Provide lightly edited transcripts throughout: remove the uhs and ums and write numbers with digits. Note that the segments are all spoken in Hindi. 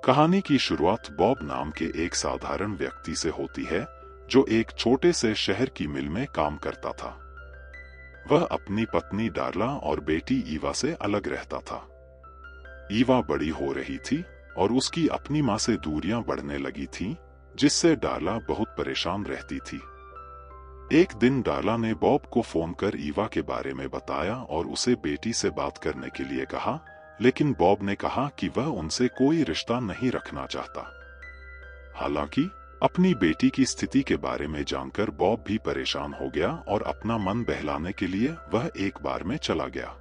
कहानी की शुरुआत बॉब नाम के एक साधारण व्यक्ति से होती है जो एक छोटे से शहर की मिल में काम करता था। वह अपनी पत्नी डार्ला और बेटी ईवा से अलग रहता था। ईवा बड़ी हो रही थी और उसकी अपनी मां से दूरियां बढ़ने लगी थीं, जिससे डार्ला बहुत परेशान रहती थी। एक दिन डार्ला ने बॉब को फोन कर ईवा के बारे में बताया और उसे बेटी से बात करने के लिए कहा, लेकिन बॉब ने कहा कि वह उनसे कोई रिश्ता नहीं रखना चाहता। हालांकि अपनी बेटी की स्थिति के बारे में जानकर बॉब भी परेशान हो गया और अपना मन बहलाने के लिए वह एक बार में चला गया।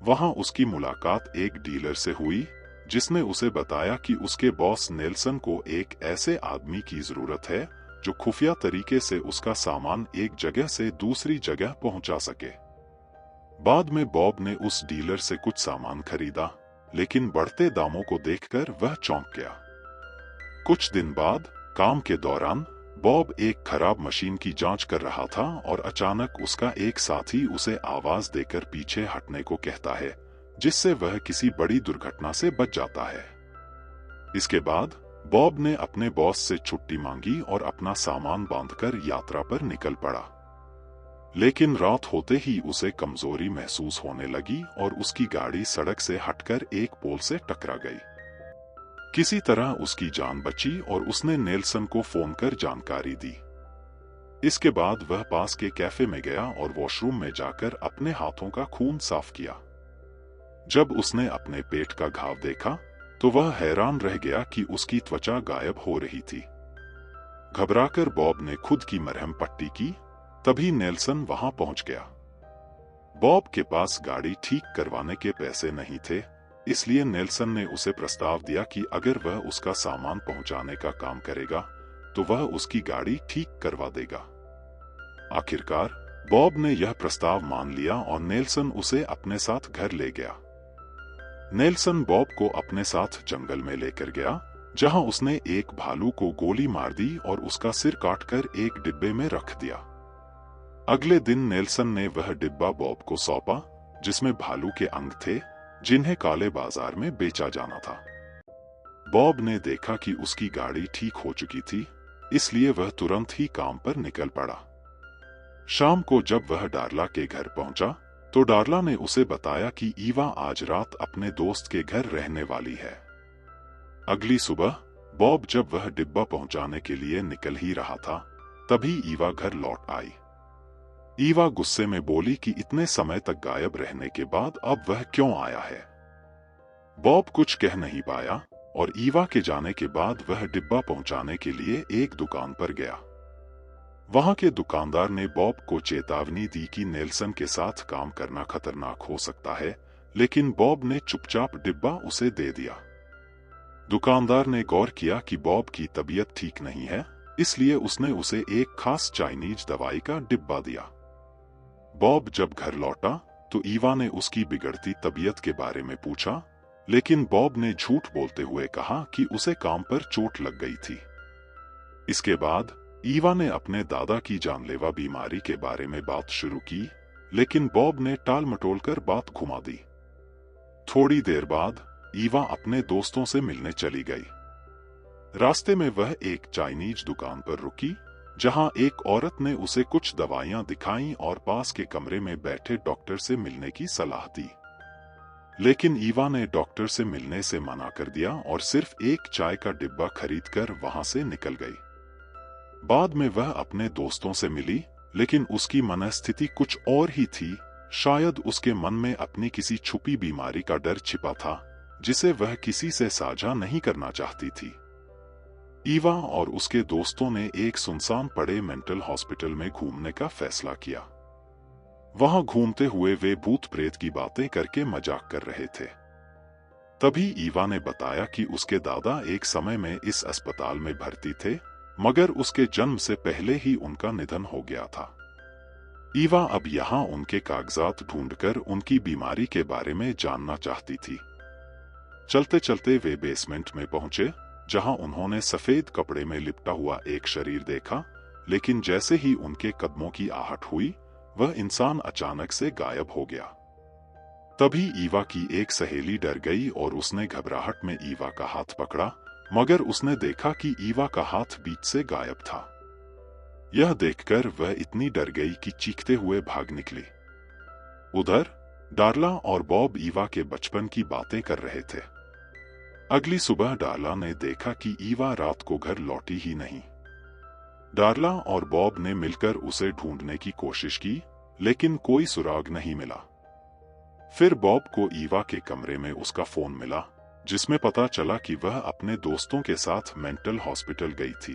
वहां उसकी मुलाकात एक डीलर से हुई, जिसने उसे बताया कि उसके बॉस नेल्सन को एक ऐसे आदमी की जरूरत है जो खुफिया तरीके से उसका सामान एक जगह से दूसरी जगह पहुंचा सके। बाद में बॉब ने उस डीलर से कुछ सामान खरीदा, लेकिन बढ़ते दामों को देखकर वह चौंक गया। कुछ दिन बाद काम के दौरान बॉब एक खराब मशीन की जांच कर रहा था और अचानक उसका एक साथी उसे आवाज देकर पीछे हटने को कहता है, जिससे वह किसी बड़ी दुर्घटना से बच जाता है। इसके बाद बॉब ने अपने बॉस से छुट्टी मांगी और अपना सामान बांधकर यात्रा पर निकल पड़ा। लेकिन रात होते ही उसे कमजोरी महसूस होने लगी और उसकी गाड़ी सड़क से हटकर एक पोल से टकरा गई। किसी तरह उसकी जान बची और उसने नेल्सन को फोन कर जानकारी दी। इसके बाद वह पास के कैफे में गया और वॉशरूम में जाकर अपने हाथों का खून साफ किया। जब उसने अपने पेट का घाव देखा तो वह हैरान रह गया कि उसकी त्वचा गायब हो रही थी। घबराकर बॉब ने खुद की मरहम पट्टी की। तभी नेल्सन वहां पहुंच गया। बॉब के पास गाड़ी ठीक करवाने के पैसे नहीं थे, इसलिए नेल्सन ने उसे प्रस्ताव दिया कि अगर वह उसका सामान पहुंचाने का काम करेगा तो वह उसकी गाड़ी ठीक करवा देगा। आखिरकार बॉब ने यह प्रस्ताव मान लिया और नेल्सन उसे अपने साथ घर ले गया। नेल्सन बॉब को अपने साथ जंगल में लेकर गया, जहां उसने एक भालू को गोली मार दी और उसका सिर काटकर एक डिब्बे में रख दिया। अगले दिन नेल्सन ने वह डिब्बा बॉब को सौंपा, जिसमें भालू के अंग थे, जिन्हें काले बाजार में बेचा जाना था। बॉब ने देखा कि उसकी गाड़ी ठीक हो चुकी थी, इसलिए वह तुरंत ही काम पर निकल पड़ा। शाम को जब वह डार्ला के घर पहुंचा तो डार्ला ने उसे बताया कि ईवा आज रात अपने दोस्त के घर रहने वाली है। अगली सुबह बॉब जब वह डिब्बा पहुंचाने के लिए निकल ही रहा था, तभी ईवा घर लौट आई। ईवा गुस्से में बोली कि इतने समय तक गायब रहने के बाद अब वह क्यों आया है। बॉब कुछ कह नहीं पाया और ईवा के जाने के बाद वह डिब्बा पहुंचाने के लिए एक दुकान पर गया। वहां के दुकानदार ने बॉब को चेतावनी दी कि नेल्सन के साथ काम करना खतरनाक हो सकता है, लेकिन बॉब ने चुपचाप डिब्बा उसे दे दिया। दुकानदार ने गौर किया कि बॉब की तबीयत ठीक नहीं है, इसलिए उसने उसे एक खास चाइनीज दवाई का डिब्बा दिया। बॉब जब घर लौटा तो ईवा ने उसकी बिगड़ती तबीयत के बारे में पूछा, लेकिन बॉब ने झूठ बोलते हुए कहा कि उसे काम पर चोट लग गई थी। इसके बाद ईवा ने अपने दादा की जानलेवा बीमारी के बारे में बात शुरू की, लेकिन बॉब ने टाल मटोल कर बात घुमा दी। थोड़ी देर बाद ईवा अपने दोस्तों से मिलने चली गई। रास्ते में वह एक चाइनीज दुकान पर रुकी, जहां एक औरत ने उसे कुछ दवाइयां दिखाईं और पास के कमरे में बैठे डॉक्टर से मिलने की सलाह दी। लेकिन ईवा ने डॉक्टर से मिलने से मना कर दिया और सिर्फ एक चाय का डिब्बा खरीदकर वहां से निकल गई। बाद में वह अपने दोस्तों से मिली, लेकिन उसकी मनस्थिति कुछ और ही थी। शायद उसके मन में अपनी किसी छुपी बीमारी का डर छिपा था, जिसे वह किसी से साझा नहीं करना चाहती थी। ईवा और उसके दोस्तों ने एक सुनसान पड़े मेंटल हॉस्पिटल में घूमने का फैसला किया। वहां घूमते हुए वे भूत प्रेत की बातें करके मजाक कर रहे थे। तभी ईवा ने बताया कि उसके दादा एक समय में इस अस्पताल में भर्ती थे, मगर उसके जन्म से पहले ही उनका निधन हो गया था। ईवा अब यहाँ उनके कागजात ढूंढकर उनकी बीमारी के बारे में जानना चाहती थी। चलते चलते वे बेसमेंट में पहुंचे, जहां उन्होंने सफेद कपड़े में लिपटा हुआ एक शरीर देखा, लेकिन जैसे ही उनके कदमों की आहट हुई, वह इंसान अचानक से गायब हो गया। तभी ईवा की एक सहेली डर गई और उसने घबराहट में ईवा का हाथ पकड़ा, मगर उसने देखा कि ईवा का हाथ बीच से गायब था। यह देखकर वह इतनी डर गई कि चीखते हुए भाग निकली। उधर डार्ला और बॉब ईवा के बचपन की बातें कर रहे थे। अगली सुबह डार्ला ने देखा कि ईवा रात को घर लौटी ही नहीं। डार्ला और बॉब ने मिलकर उसे ढूंढने की कोशिश की, लेकिन कोई सुराग नहीं मिला। फिर बॉब को ईवा के कमरे में उसका फोन मिला, जिसमें पता चला कि वह अपने दोस्तों के साथ मेंटल हॉस्पिटल गई थी।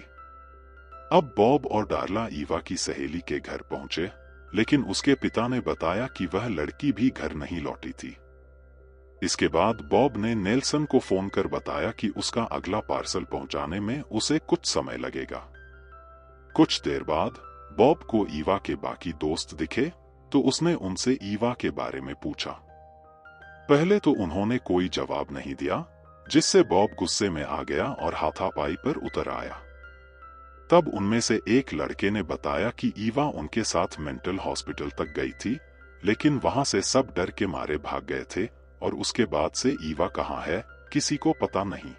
अब बॉब और डार्ला ईवा की सहेली के घर पहुंचे, लेकिन उसके पिता ने बताया कि वह लड़की भी घर नहीं लौटी थी। इसके बाद बॉब ने नेल्सन को फोन कर बताया कि उसका अगला पार्सल पहुंचाने में उसे कुछ समय लगेगा। कुछ देर बाद बॉब को ईवा के बाकी दोस्त दिखे, तो उसने उनसे ईवा के बारे में पूछा। पहले तो उन्होंने कोई जवाब नहीं दिया, जिससे बॉब गुस्से में आ गया और हाथापाई पर उतर आया। तब उनमें से एक लड़के ने बताया कि ईवा उनके साथ मेंटल हॉस्पिटल तक गई थी, लेकिन वहां से सब डर के मारे भाग गए थे और उसके बाद से ईवा कहाँ है, किसी को पता नहीं।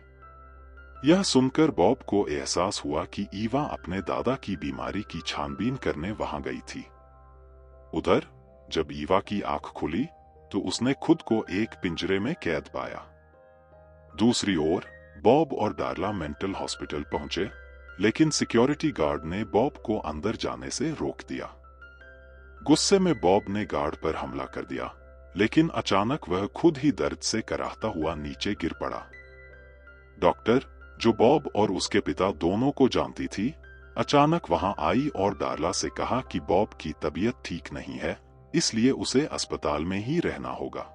यह सुनकर बॉब को एहसास हुआ कि ईवा अपने दादा की बीमारी की छानबीन करने वहां गई थी। उधर जब ईवा की आंख खुली तो उसने खुद को एक पिंजरे में कैद पाया। दूसरी ओर बॉब और डार्ला मेंटल हॉस्पिटल पहुंचे, लेकिन सिक्योरिटी गार्ड ने बॉब को अंदर जाने से रोक दिया। गुस्से में बॉब ने गार्ड पर हमला कर दिया, लेकिन अचानक वह खुद ही दर्द से कराहता हुआ नीचे गिर पड़ा। डॉक्टर, जो बॉब और उसके पिता दोनों को जानती थी, अचानक वहां आई और डार्ला से कहा कि बॉब की तबीयत ठीक नहीं है, इसलिए उसे अस्पताल में ही रहना होगा।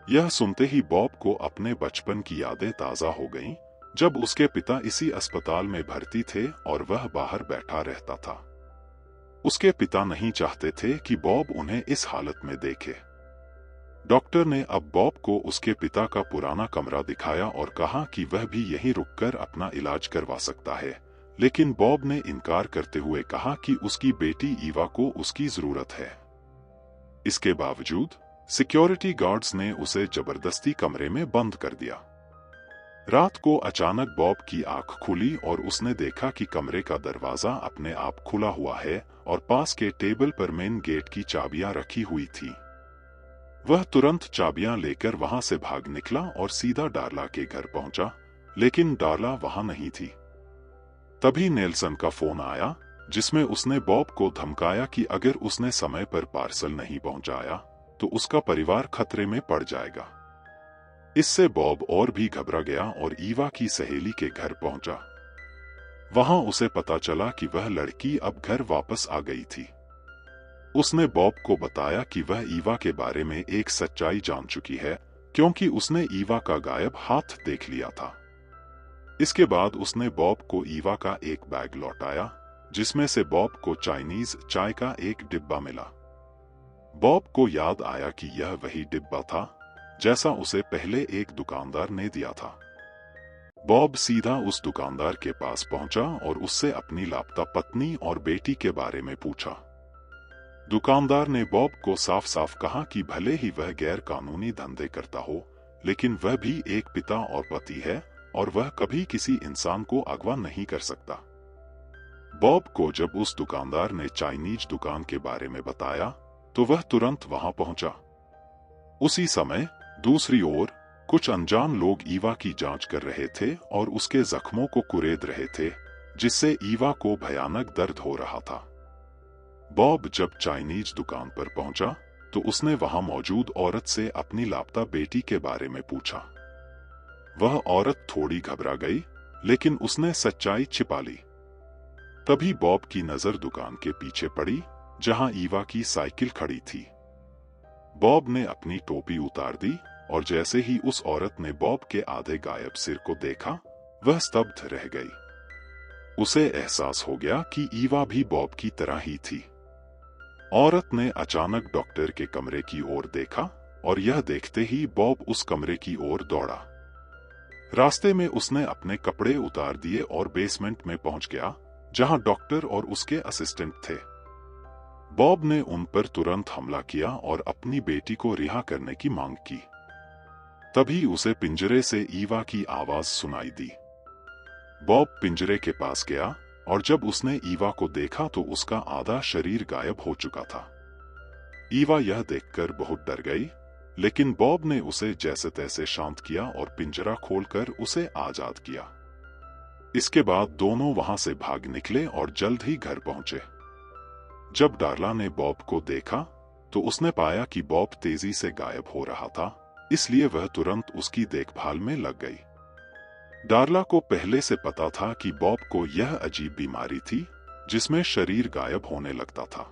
यह सुनते ही बॉब को अपने बचपन की यादें ताजा हो गईं, जब उसके पिता इसी अस्पताल में भर्ती थे और वह बाहर बैठा रहता था। उसके पिता नहीं चाहते थे कि बॉब उन्हें इस हालत में देखे। डॉक्टर ने अब बॉब को उसके पिता का पुराना कमरा दिखाया और कहा कि वह भी यहीं रुककर अपना इलाज करवा सकता है, लेकिन बॉब ने इनकार करते हुए कहा कि उसकी बेटी ईवा को उसकी जरूरत है। इसके बावजूद सिक्योरिटी गार्ड्स ने उसे जबरदस्ती कमरे में बंद कर दिया। रात को अचानक बॉब की आंख खुली और उसने देखा कि कमरे का दरवाजा अपने आप खुला हुआ है और पास के टेबल पर मेन गेट की चाबियां रखी हुई थी। वह तुरंत चाबियां लेकर वहां से भाग निकला और सीधा डार्ला के घर पहुंचा, लेकिन डार्ला वहां नहीं थी। तभी नेल्सन का फोन आया, जिसमें उसने बॉब को धमकाया कि अगर उसने समय पर पार्सल नहीं पहुंचाया तो उसका परिवार खतरे में पड़ जाएगा। इससे बॉब और भी घबरा गया और ईवा की सहेली के घर पहुंचा। वहां उसे पता चला कि वह लड़की अब घर वापस आ गई थी। उसने बॉब को बताया कि वह ईवा के बारे में एक सच्चाई जान चुकी है, क्योंकि उसने ईवा का गायब हाथ देख लिया था। इसके बाद उसने बॉब को ईवा का एक बैग लौटाया, जिसमें से बॉब को चाइनीज चाय का एक डिब्बा मिला। बॉब को याद आया कि यह वही डिब्बा था जैसा उसे पहले एक दुकानदार ने दिया था। बॉब सीधा उस दुकानदार के पास पहुंचा और उससे अपनी लापता पत्नी और बेटी के बारे में पूछा। दुकानदार ने बॉब को साफ साफ कहा कि भले ही वह गैर कानूनी धंधे करता हो, लेकिन वह भी एक पिता और पति है और वह कभी किसी इंसान को अगवा नहीं कर सकता। बॉब को जब उस दुकानदार ने चाइनीज दुकान के बारे में बताया तो वह तुरंत वहां पहुंचा। उसी समय दूसरी ओर कुछ अनजान लोग ईवा की जांच कर रहे थे और उसके जख्मों को कुरेद रहे थे, जिससे ईवा को भयानक दर्द हो रहा था। बॉब जब चाइनीज दुकान पर पहुंचा तो उसने वहां मौजूद औरत से अपनी लापता बेटी के बारे में पूछा। वह औरत थोड़ी घबरा गई, लेकिन उसने सच्चाई छिपा ली। तभी बॉब की नजर दुकान के पीछे पड़ी, जहां ईवा की साइकिल खड़ी थी। बॉब ने अपनी टोपी उतार दी और जैसे ही उस औरत ने बॉब के आधे गायब सिर को देखा, वह स्तब्ध रह गई। उसे एहसास हो गया कि ईवा भी बॉब की तरह ही थी। औरत ने अचानक डॉक्टर के कमरे की ओर देखा और यह देखते ही बॉब उस कमरे की ओर दौड़ा। रास्ते में उसने अपने कपड़े उतार दिए और बेसमेंट में पहुंच गया, जहां डॉक्टर और उसके असिस्टेंट थे। बॉब ने उन पर तुरंत हमला किया और अपनी बेटी को रिहा करने की मांग की। तभी उसे पिंजरे से ईवा की आवाज सुनाई दी। बॉब पिंजरे के पास गया और जब उसने ईवा को देखा तो उसका आधा शरीर गायब हो चुका था। ईवा यह देखकर बहुत डर गई, लेकिन बॉब ने उसे जैसे तैसे शांत किया और पिंजरा खोलकर उसे आजाद किया। इसके बाद दोनों वहां से भाग निकले और जल्द ही घर पहुंचे। जब डार्ला ने बॉब को देखा तो उसने पाया कि बॉब तेजी से गायब हो रहा था, इसलिए वह तुरंत उसकी देखभाल में लग गई। डार्ला को पहले से पता था कि बॉब को यह अजीब बीमारी थी जिसमें शरीर गायब होने लगता था।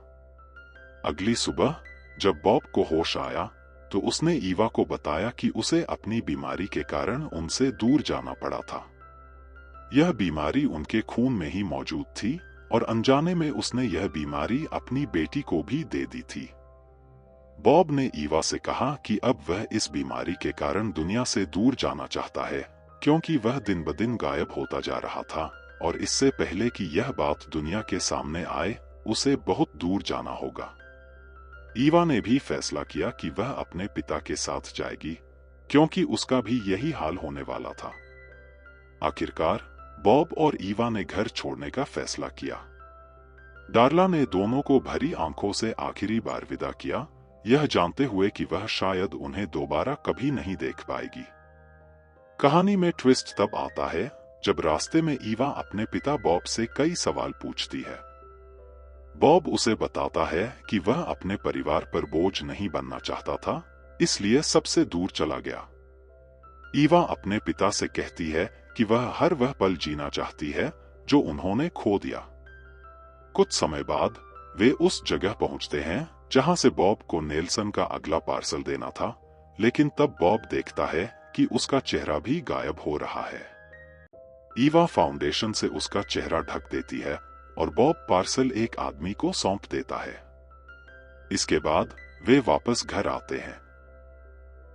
अगली सुबह जब बॉब को होश आया तो उसने ईवा को बताया कि उसे अपनी बीमारी के कारण उनसे दूर जाना पड़ा था। यह बीमारी उनके खून में ही मौजूद थी और अनजाने में उसने यह बीमारी अपनी बेटी को भी दे दी थी। बॉब ने ईवा से कहा कि अब वह इस बीमारी के कारण दुनिया से दूर जाना चाहता है, क्योंकि वह दिन ब दिन गायब होता जा रहा था और इससे पहले कि यह बात दुनिया के सामने आए उसे बहुत दूर जाना होगा। ईवा ने भी फैसला किया कि वह अपने पिता के साथ जाएगी, क्योंकि उसका भी यही हाल होने वाला था। आखिरकार बॉब और ईवा ने घर छोड़ने का फैसला किया। डार्ला ने दोनों को भरी आंखों से आखिरी बार विदा किया, यह जानते हुए कि वह शायद उन्हें दोबारा कभी नहीं देख पाएगी। कहानी में ट्विस्ट तब आता है जब रास्ते में ईवा अपने पिता बॉब से कई सवाल पूछती है। बॉब उसे बताता है कि वह अपने परिवार पर बोझ नहीं बनना चाहता था, इसलिए सबसे दूर चला गया। ईवा अपने पिता से कहती है कि वह पल जीना चाहती है जो उन्होंने खो दिया। कुछ समय बाद वे उस जगह पहुंचते हैं जहां से बॉब को नेल्सन का अगला पार्सल देना था, लेकिन तब बॉब देखता है कि उसका चेहरा भी गायब हो रहा है। ईवा फाउंडेशन से उसका चेहरा ढक देती है और बॉब पार्सल एक आदमी को सौंप देता है। इसके बाद वे वापस घर आते हैं।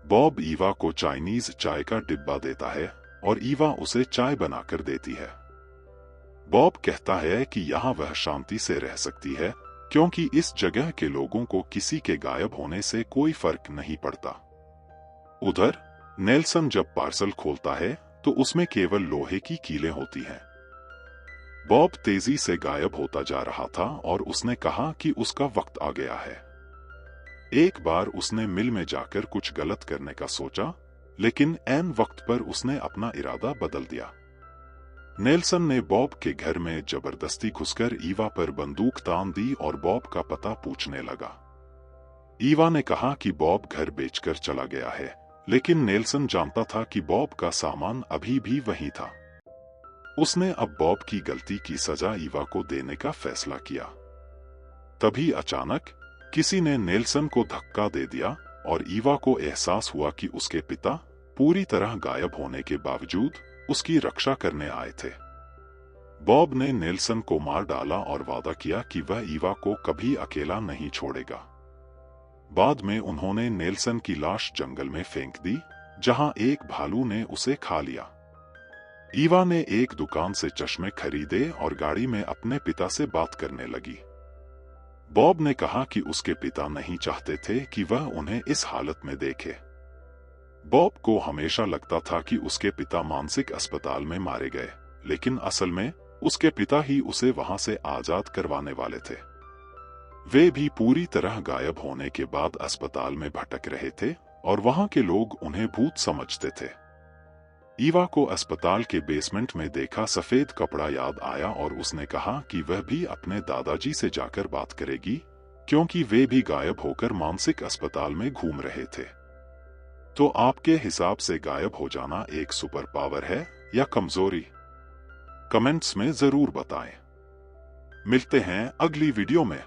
बॉब ईवा को चाइनीज चाय का डिब्बा देता है और ईवा उसे चाय बनाकर देती है। बॉब कहता है कि यहाँ वह शांति से रह सकती है, क्योंकि इस जगह के लोगों को किसी के गायब होने से कोई फर्क नहीं पड़ता। उधर नेल्सन जब पार्सल खोलता है तो उसमें केवल लोहे की कीलें होती हैं। बॉब तेजी से गायब होता जा रहा था और उसने कहा कि उसका वक्त आ गया है। एक बार उसने मिल में जाकर कुछ गलत करने का सोचा, लेकिन ऐन वक्त पर उसने अपना इरादा बदल दिया। नेल्सन ने बॉब के घर में जबरदस्ती घुसकर ईवा पर बंदूक तान दी और बॉब का पता पूछने लगा। ईवा ने कहा कि बॉब घर बेचकर चला गया है, लेकिन नेल्सन जानता था कि बॉब का सामान अभी भी वहीं था। उसने अब बॉब की गलती की सजा ईवा को देने का फैसला किया। तभी अचानक किसी ने नेल्सन को धक्का दे दिया और ईवा को एहसास हुआ कि उसके पिता पूरी तरह गायब होने के बावजूद उसकी रक्षा करने आए थे। बॉब ने नेल्सन को मार डाला और वादा किया कि वह ईवा को कभी अकेला नहीं छोड़ेगा। बाद में उन्होंने नेल्सन की लाश जंगल में फेंक दी, जहां एक भालू ने उसे खा लिया। ईवा ने एक दुकान से चश्मे खरीदे और गाड़ी में अपने पिता से बात करने लगी। बॉब ने कहा कि उसके पिता नहीं चाहते थे कि वह उन्हें इस हालत में देखे। बॉब को हमेशा लगता था कि उसके पिता मानसिक अस्पताल में मारे गए, लेकिन असल में उसके पिता ही उसे वहां से आजाद करवाने वाले थे। वे भी पूरी तरह गायब होने के बाद अस्पताल में भटक रहे थे और वहां के लोग उन्हें भूत समझते थे। ईवा को अस्पताल के बेसमेंट में देखा सफेद कपड़ा याद आया और उसने कहा कि वह भी अपने दादाजी से जाकर बात करेगी, क्योंकि वे भी गायब होकर मानसिक अस्पताल में घूम रहे थे। तो आपके हिसाब से गायब हो जाना एक सुपर पावर है या कमजोरी? कमेंट्स में जरूर बताएं। मिलते हैं अगली वीडियो में।